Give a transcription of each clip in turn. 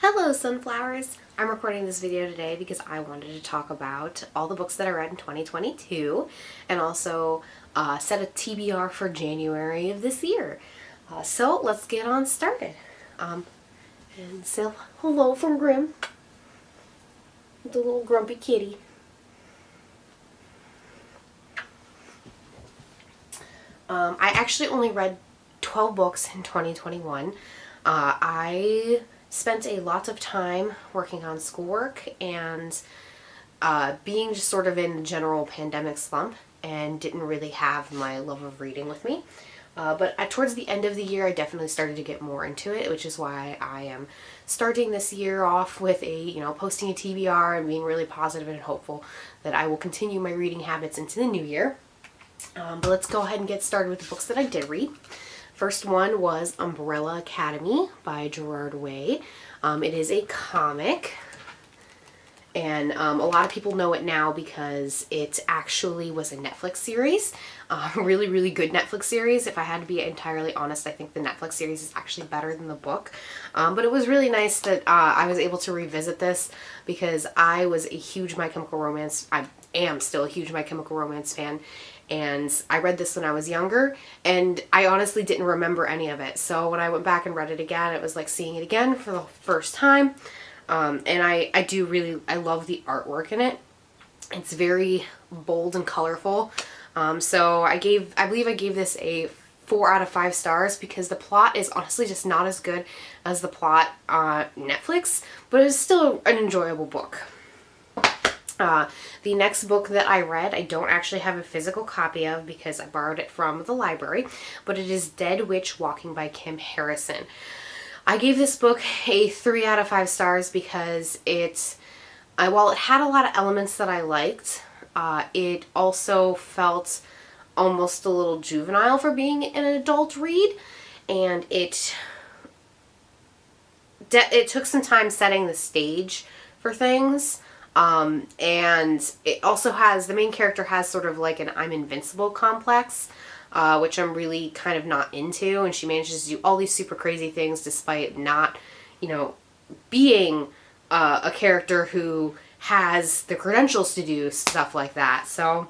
Hello Sunflowers! I'm recording this video today because I wanted to talk about all the books that I read in 2022 and also set a TBR for January of this year. So let's get on started. And say hello from Grim, the little grumpy kitty. I actually only read 12 books in 2021. I spent a lot of time working on schoolwork and being just sort of in the general pandemic slump and didn't really have my love of reading with me. But towards the end of the year, I definitely started to get more into it, which is why I am starting this year off with posting a TBR and being really positive and hopeful that I will continue my reading habits into the new year. But let's go ahead and get started with the books that I did read. First one was Umbrella Academy by Gerard Way. It is a comic, and a lot of people know it now because it actually was a Netflix series. Really, really good Netflix series. If I had to be entirely honest, I think the Netflix series is actually better than the book. But it was really nice that I was able to revisit this because I was a huge My Chemical Romance, I am still a huge My Chemical Romance fan. And I read this when I was younger, and I honestly didn't remember any of it. So when I went back and read it again, it was like seeing it again for the first time. And I love the artwork in it. It's very bold and colorful. So I believe I gave this a 4 out of 5 stars because the plot is honestly just not as good as the plot on Netflix, but it's still an enjoyable book. The next book that I read, I don't actually have a physical copy of because I borrowed it from the library, but it is Dead Witch Walking by Kim Harrison. I gave this book a 3 out of 5 stars because while it had a lot of elements that I liked, it also felt almost a little juvenile for being an adult read, and it took some time setting the stage for things. And it also has, the main character has sort of like an I'm invincible complex, which I'm really kind of not into, and she manages to do all these super crazy things despite not, being a character who has the credentials to do stuff like that. So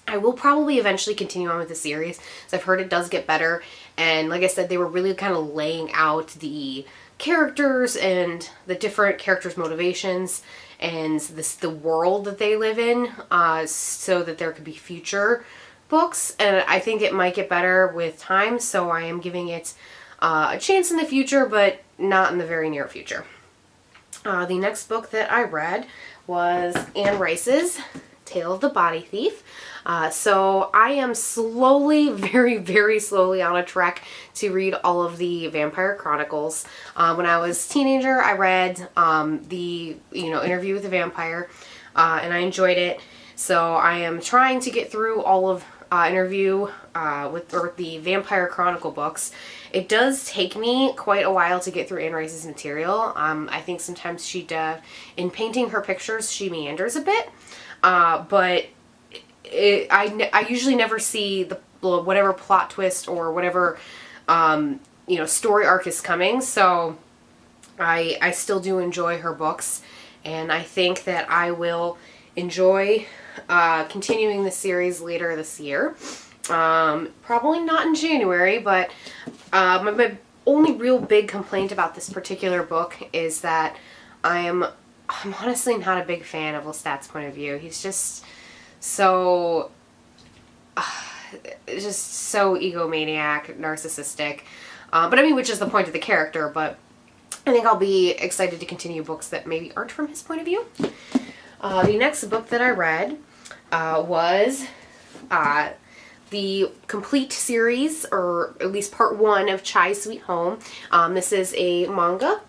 I will probably eventually continue on with the series, because I've heard it does get better, and like I said, they were really kind of laying out the characters and the different characters' motivations and the world that they live in, so that there could be future books, and I think it might get better with time, so I am giving it a chance in the future, but not in the very near future. The next book that I read was Anne Rice's Tale of the Body Thief. So I am slowly, very, very slowly on a trek to read all of the Vampire Chronicles. When I was a teenager, I read the Interview with the Vampire, and I enjoyed it. So I am trying to get through all of Interview with the Vampire Chronicle books. It does take me quite a while to get through Anne Rice's material. I think sometimes in painting her pictures, she meanders a bit, but I usually never see whatever plot twist or whatever story arc is coming, so I still do enjoy her books, and I think that I will enjoy continuing the series later this year. Probably not in January, but my only real big complaint about this particular book is that I'm honestly not a big fan of Lestat's point of view. He's just so egomaniac, narcissistic, but I mean, which is the point of the character, but I think I'll be excited to continue books that maybe aren't from his point of view. The next book that I read was the complete series, or at least part 1 of Chai Sweet Home. This is a manga,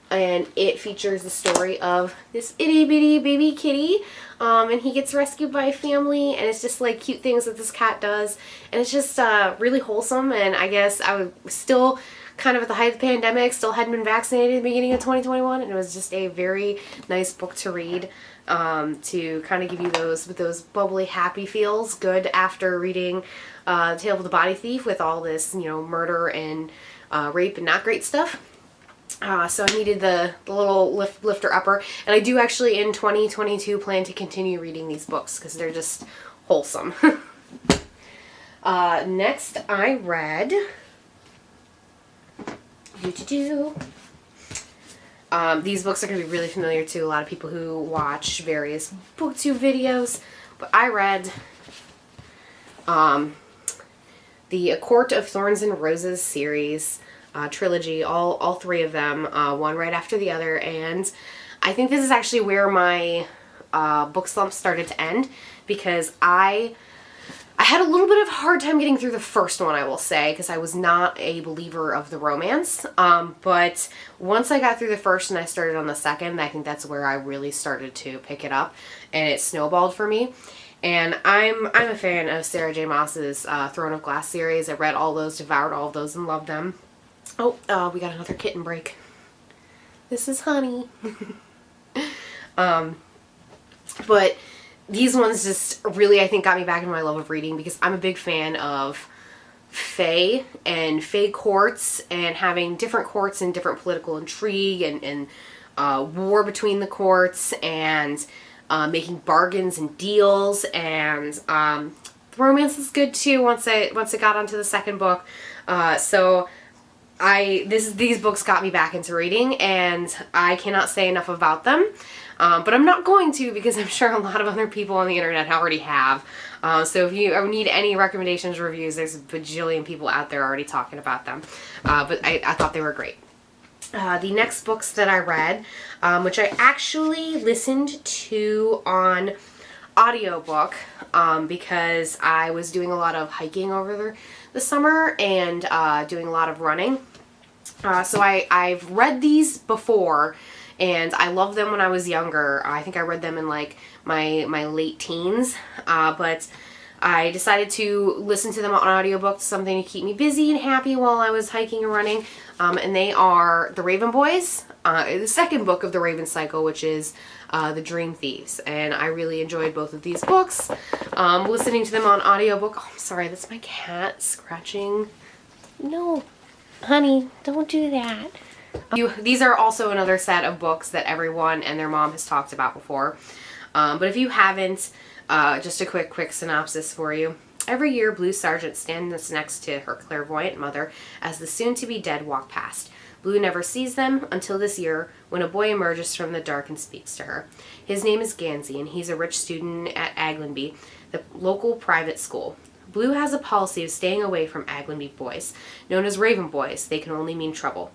and it features the story of this itty bitty baby kitty, and he gets rescued by a family, and it's just like cute things that this cat does, and it's just really wholesome. And I guess I was still kind of at the height of the pandemic, still hadn't been vaccinated at the beginning of 2021, and it was just a very nice book to read, to kind of give you those bubbly, happy feels good after reading Tale of the Body Thief with all this, murder and rape and not great stuff. So I needed the little lifter upper. And I do actually in 2022 plan to continue reading these books because they're just wholesome. Next I read... these books are going to be really familiar to a lot of people who watch various booktube videos. But I read the A Court of Thorns and Roses series, trilogy, all three of them, one right after the other. And I think this is actually where my book slump started to end, because I had a little bit of a hard time getting through the first one, I will say, because I was not a believer of the romance. But once I got through the first and I started on the second, I think that's where I really started to pick it up, and it snowballed for me. And I'm a fan of Sarah J. Maas's Throne of Glass series. I read all those, devoured all of those, and loved them. Oh, we got another kitten break. This is Honey. But these ones just really, I think, got me back into my love of reading, because I'm a big fan of fae and fae courts, and having different courts and different political intrigue and war between the courts, and making bargains and deals, and the romance is good too once I got onto the second book. So these books got me back into reading, and I cannot say enough about them. But I'm not going to, because I'm sure a lot of other people on the internet already have. So if you need any recommendations or reviews, there's a bajillion people out there already talking about them. But I thought they were great. The next books that I read, which I actually listened to on audiobook, because I was doing a lot of hiking over the summer and doing a lot of running. So I've read these before, and I loved them when I was younger. I think I read them in like my late teens, but I decided to listen to them on audiobook, something to keep me busy and happy while I was hiking and running. And they are The Raven Boys, the second book of the Raven cycle, which is The Dream Thieves. And I really enjoyed both of these books. Listening to them on audiobook. Oh, I'm sorry, that's my cat scratching. No, honey, don't do that. These are also another set of books that everyone and their mom has talked about before. But if you haven't, just a quick synopsis for you. Every year, Blue Sargent stands next to her clairvoyant mother as the soon-to-be dead walk past. Blue never sees them until this year, when a boy emerges from the dark and speaks to her. His name is Gansey, and he's a rich student at Aglenby, the local private school. Blue has a policy of staying away from Aglenby boys. Known as Raven Boys, they can only mean trouble.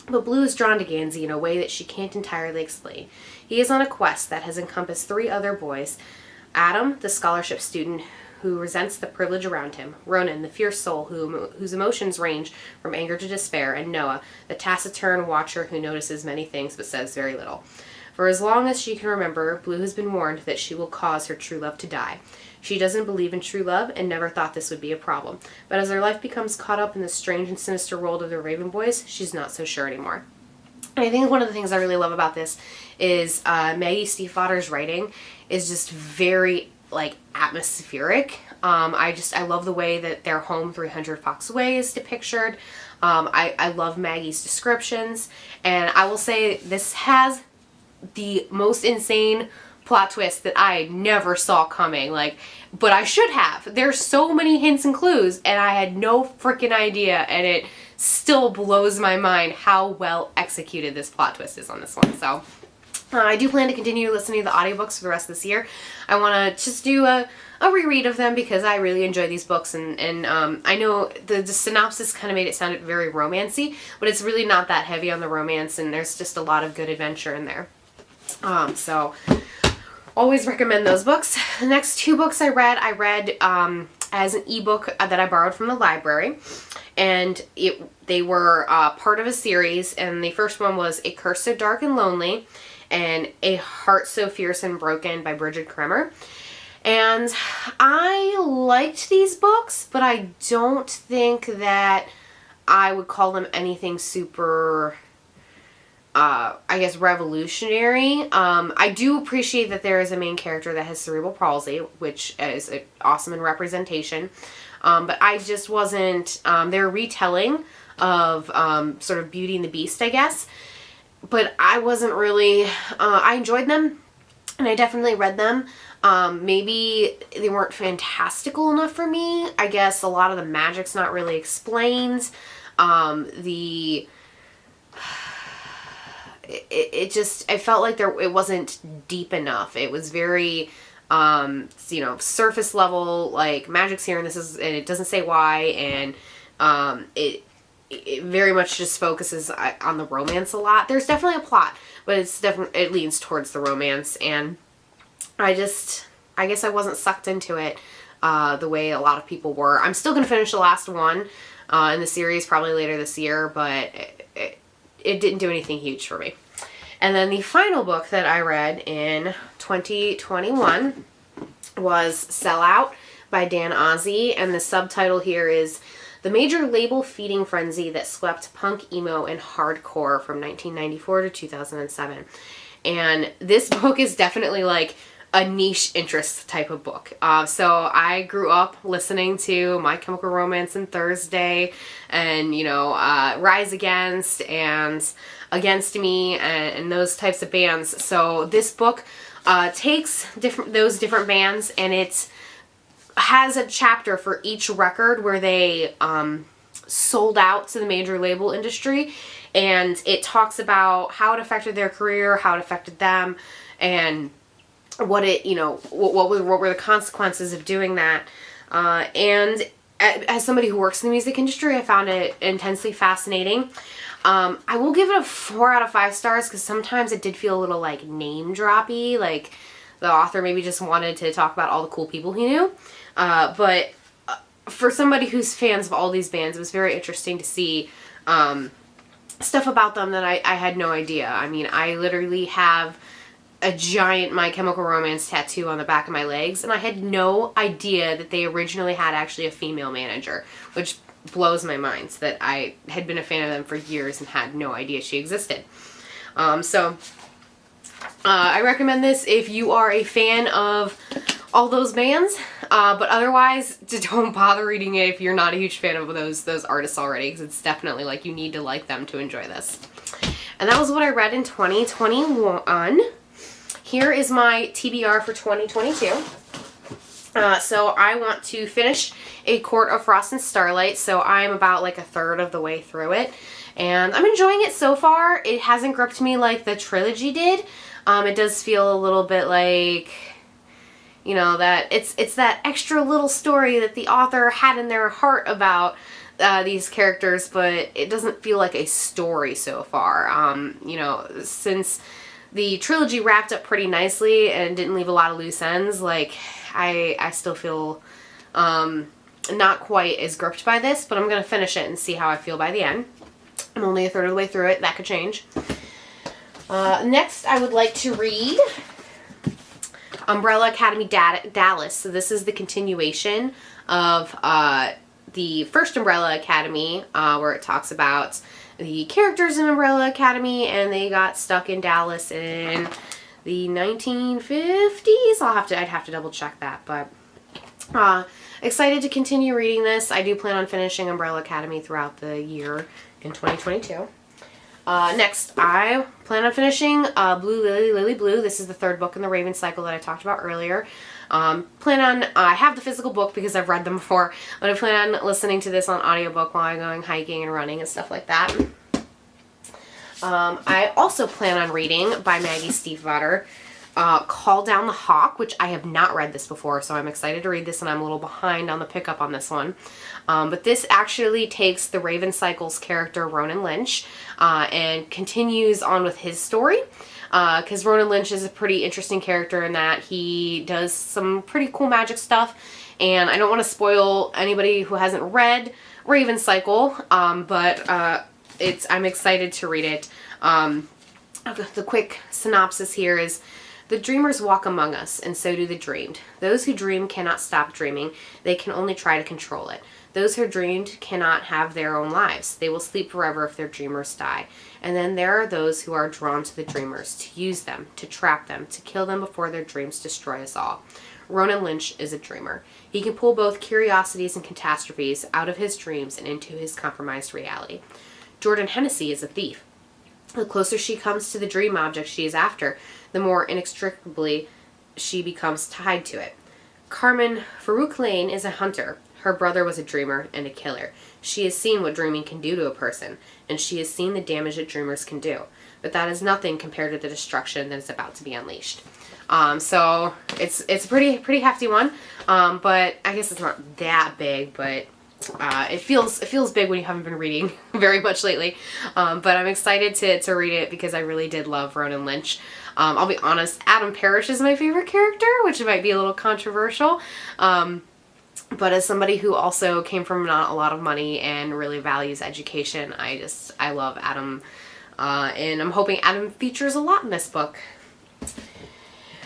But Blue is drawn to Gansey in a way that she can't entirely explain. He is on a quest that has encompassed 3 other boys: Adam, the scholarship student who resents the privilege around him; Ronan, the fierce soul whose emotions range from anger to despair; and Noah, the taciturn watcher who notices many things but says very little. For as long as she can remember, Blue has been warned that she will cause her true love to die. She doesn't believe in true love and never thought this would be a problem. But as her life becomes caught up in the strange and sinister world of the Raven Boys, she's not so sure anymore. And I think one of the things I really love about this is Maggie Stiefvater's writing is just very atmospheric. I love the way that their home 300 Fox Way is depicted. I love Maggie's descriptions, and I will say this has the most insane plot twist that I never saw coming, but I should have. There's so many hints and clues, and I had no freaking idea, and it still blows my mind how well executed this plot twist is on this one. So I do plan to continue listening to the audiobooks for the rest of this year. I want to just do a reread of them because I really enjoy these books, and I know the synopsis kind of made it sound very romancy, but it's really not that heavy on the romance, and there's just a lot of good adventure in there. So always recommend those books. The next 2 books I read as an ebook that I borrowed from the library, and they were part of a series, and the first one was A Curse So Dark and Lonely and A Heart So Fierce and Broken by Bridget Kremer. And I liked these books, but I don't think that I would call them anything super revolutionary. I do appreciate that there is a main character that has cerebral palsy, which is awesome in representation. But I just wasn't, they're retelling of sort of Beauty and the Beast, I guess. But I wasn't really, I enjoyed them, and I definitely read them. Maybe they weren't fantastical enough for me. I guess a lot of the magic's not really explained. It just, I felt like it wasn't deep enough. It was very, surface level, like magic's here and and it doesn't say why, and it very much just focuses on the romance a lot. There's definitely a plot, but it leans towards the romance, and I guess I wasn't sucked into it the way a lot of people were. I'm still going to finish the last one in the series probably later this year, but it didn't do anything huge for me. And then the final book that I read in 2021 was Sell Out by Dan Ozzi, and the subtitle here is The Major Label Feeding Frenzy That Swept Punk, Emo, and Hardcore from 1994 to 2007. And this book is definitely like a niche interest type of book. So I grew up listening to My Chemical Romance and Thursday and, Rise Against and Against Me and those types of bands. So this book takes those different bands, and it has a chapter for each record where they sold out to the major label industry, and it talks about how it affected their career, how it affected them, and what were the consequences of doing that. And as somebody who works in the music industry, I found it intensely fascinating. I will give it a 4 out of 5 stars because sometimes it did feel a little like name droppy, like the author maybe just wanted to talk about all the cool people he knew. But for somebody who's fans of all these bands, it was very interesting to see stuff about them that I had no idea. I mean, I literally have a giant My Chemical Romance tattoo on the back of my legs, and I had no idea that they originally had actually a female manager, which blows my mind that I had been a fan of them for years and had no idea she existed. So I recommend this if you are a fan of all those bands, but otherwise don't bother reading it if you're not a huge fan of those artists already, because it's definitely like you need to like them to enjoy this. And that was what I read in 2021. Here is my TBR for 2022. So I want to finish A Court of Frost and Starlight, so I'm about like a third of the way through it, and I'm enjoying it so far. It hasn't gripped me like the trilogy did. It does feel a little bit like, that it's that extra little story that the author had in their heart about these characters, but it doesn't feel like a story so far. Since the trilogy wrapped up pretty nicely and didn't leave a lot of loose ends, like I still feel not quite as gripped by this, but I'm going to finish it and see how I feel by the end. I'm only a third of the way through it. That could change. Next, I would like to read Umbrella Academy Dallas. So this is the continuation of the first Umbrella Academy, where it talks about the characters in Umbrella Academy, and they got stuck in Dallas in the 1950s. I'd have to double check that, but excited to continue reading this. I do plan on finishing Umbrella Academy throughout the year in 2022. Next, I plan on finishing Blue Lily, Lily Blue. This is the third book in the Raven cycle that I talked about earlier. I have the physical book because I've read them before, but I plan on listening to this on audiobook while I'm going hiking and running and stuff like that. I also plan on reading by Maggie Stiefvater, Call Down the Hawk, which I have not read this before, so I'm excited to read this, and I'm a little behind on the pickup on this one. But this actually takes the Raven Cycle's character, Ronan Lynch, and continues on with his story. Because Ronan Lynch is a pretty interesting character in that he does some pretty cool magic stuff, and I don't want to spoil anybody who hasn't read Raven Cycle, but I'm excited to read it. The quick synopsis here is: the dreamers walk among us, and so do the dreamed. Those who dream cannot stop dreaming. They can only try to control it. Those who are dreamed cannot have their own lives. They will sleep forever if their dreamers die. And then there are those who are drawn to the dreamers, to use them, to trap them, to kill them before their dreams destroy us all. Ronan Lynch is a dreamer. He can pull both curiosities and catastrophes out of his dreams and into his compromised reality. Jordan Hennessy is a thief. The closer she comes to the dream object she is after, the more inextricably she becomes tied to it. Carmen Farouk Lane is a hunter. Her brother was a dreamer and a killer. She has seen what dreaming can do to a person, and she has seen the damage that dreamers can do. But that is nothing compared to the destruction that is about to be unleashed. So it's a pretty hefty one, but I guess it's not that big, but it feels big when you haven't been reading very much lately. But I'm excited to read it because I really did love Ronan Lynch. I'll be honest, Adam Parrish is my favorite character, which might be a little controversial. But as somebody who also came from not a lot of money and really values education, I love Adam. And I'm hoping Adam features a lot in this book.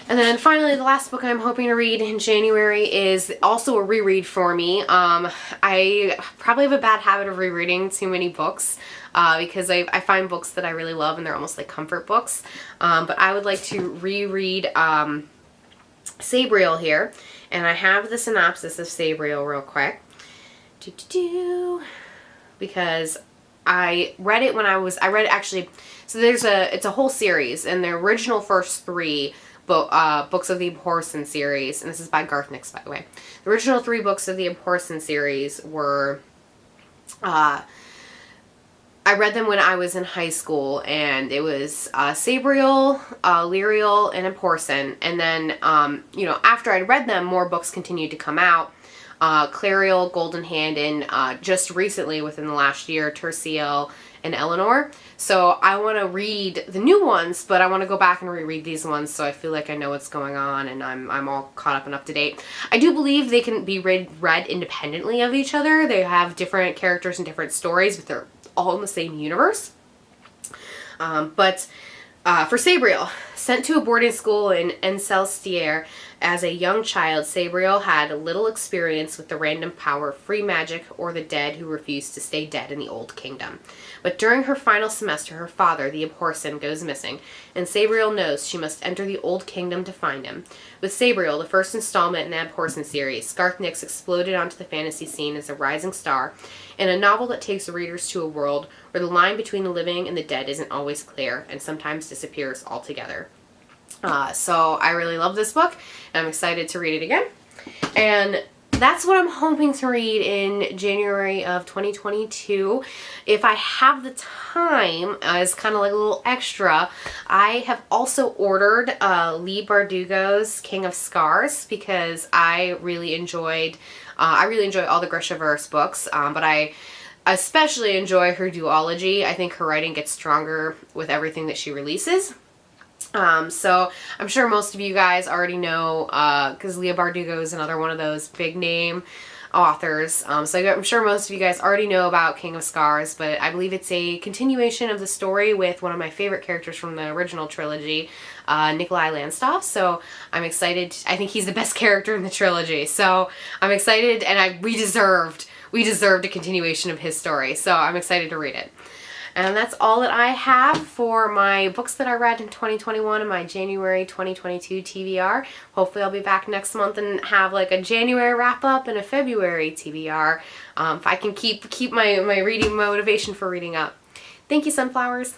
And then finally, the last book I'm hoping to read in January is also a reread for me. I probably have a bad habit of rereading too many books because I find books that I really love and they're almost like comfort books. But I would like to reread Sabriel here. And I have the synopsis of Sabriel real quick. Because I read it when I read it actually, so it's a whole series, and the original first three books of the Abhorsen series, and this is by Garth Nix, by the way. The original 3 books of the Abhorsen series were, I read them when I was in high school, and it was Sabriel, Lyriel, and Abhorsen, and then, after I'd read them, more books continued to come out. Clariel, Golden Hand, and just recently, within the last year, Terciel and Eleanor. So I want to read the new ones, but I want to go back and reread these ones so I feel like I know what's going on and I'm all caught up and up to date. I do believe they can be read independently of each other. They have different characters and different stories, but they're all in the same universe. For Sabriel, sent to a boarding school in Encelstier as a young child, Sabriel had little experience with the random power of free magic or the dead who refused to stay dead in the Old Kingdom. But during her final semester, her father, the Abhorsen, goes missing, and Sabriel knows she must enter the Old Kingdom to find him. With Sabriel, the first installment in the Abhorsen series, Garth Nix exploded onto the fantasy scene as a rising star, in a novel that takes readers to a world where the line between the living and the dead isn't always clear and sometimes disappears altogether. So I really love this book, and I'm excited to read it again. And that's what I'm hoping to read in January of 2022. If I have the time, as kind of like a little extra, I have also ordered Leigh Bardugo's King of Scars because I really enjoy all the Grishaverse books, but I especially enjoy her duology. I think her writing gets stronger with everything that she releases. So I'm sure most of you guys already know, because Leigh Bardugo is another one of those big name authors. So I'm sure most of you guys already know about King of Scars, but I believe it's a continuation of the story with one of my favorite characters from the original trilogy, Nikolai Landstoff. So I'm excited. I think he's the best character in the trilogy. So I'm excited, and we deserved a continuation of his story. So I'm excited to read it. And that's all that I have for my books that I read in 2021 and my January 2022 TBR. Hopefully I'll be back next month and have like a January wrap up and a February TBR. If I can keep my reading motivation for reading up. Thank you, sunflowers.